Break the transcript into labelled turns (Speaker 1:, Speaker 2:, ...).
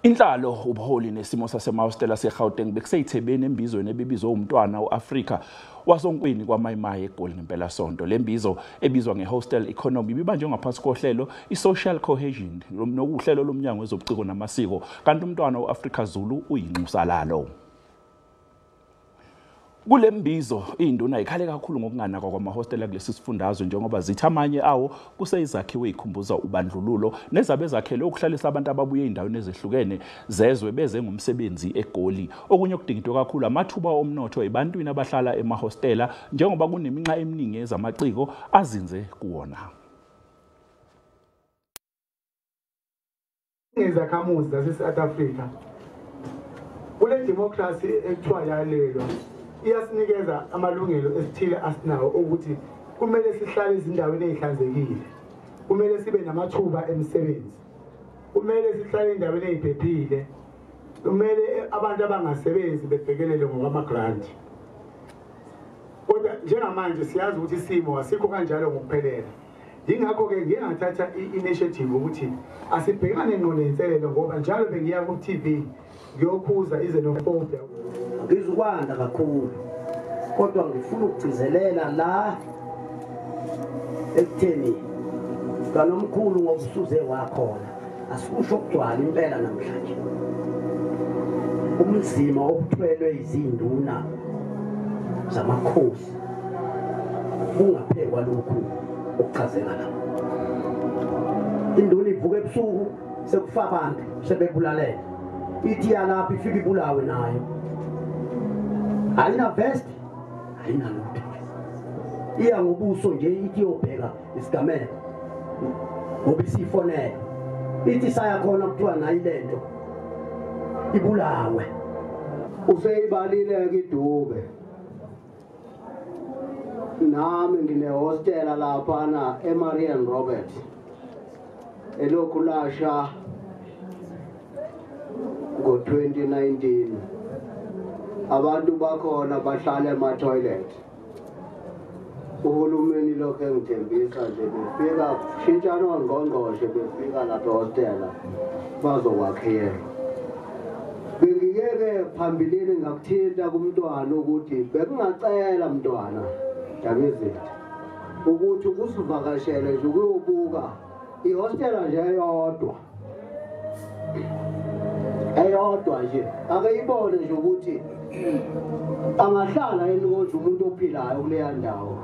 Speaker 1: Inhlalo, ubuholi nesimo sasemahostela aseGauteng bekusezithebeni embizweni ebibizwe uMntwana uAfrika wasonkwini KwaMaiMai eGoli ngempelasonto. Lembizo ebizwa ngeHostel Economy ibibanjwe ngaphansi kohlelo iSocial Cohession nokuhlelo lomnyango wezobuciko namasiko, kanti uMntwana uAfrika Zulu uyinxusa lalo. Lembizo induna ikhale kakhulu ngokunganakwa kwamahostela kulesi sifundazwe njengoba zithi amanye awo kuseyizakhiwe ikhumbuza ubandlululo nezabe zakhelwe ukuhlalisa abantu ababuye endaweni ezehlukene zezwe beze ngomsebenzi eGoli. Okunye okudingidwe kakhulu amathuba omnotho ebantwini abahlala emahostela njengoba kuneminxa eminingi ezamaciko azinze kuwona.
Speaker 2: Ngezakhamuzi zase-South Africa kule democracy ekuthiwa yalelo iyasinikeza amalungelo esithile asinawo ukuthi kumele sihlale ezindaweni ezihlanzekile, kumele sibe namathuba emisebenzi, kumele sihlale endaweni eziphephile, kumele abantu abangasebenzi bebhekelele ngokwama-grant. Kodwa njengamanje siyazi ukuthi isimo asikho kanjalo ngokuphelela. Yingakho-ke ngingathatha i-initiative ukuthi asibhekane ngqo nenselelo ngoba njalo bengiya ku-TV ngiyokhuza izenofobia.
Speaker 3: Ngizokwanda kakhulu kodwa ngifuna ukugcizelela la ekutheni kanomkhulu ngokusuze wakhona asikusho ukugcwala impela namhlanje. Umzima obuthwelwe izinduna zamakhosi ungaphekwa lokhu ukuchazeka la. Induna ivuka ebusuku sekufa abantu sebebulalela, ithi yalapha ifika ibulawe nayo. Ayina vest, ayina lutho. Iya ngobuso nje ithi yobheka isigameko. Ngoba isifonela. Ithi saya khona kuthiwa nayi lento ibulawe.
Speaker 4: Useyibalile ke idube. Nami nginehostela lapha na eMarian Robert. Elokulasha ngo-2019. Abantu bakhona bahlala ema-toilet. Uhulumeni lokho engithembisa nje befika shintshana ongqongqoshe befika lapha hostela bazokwakhela. Bengiyeke phambilini ngakuthinta kuMntwana ukuthi bekungacela Mntwana Dabezethu ukuthi kusivakashele nje ukuyobuka ihostela nje eyodwa nje akayibone nje ukuthi angahlala yini konje umuntu ophilayo kuleya ndawo.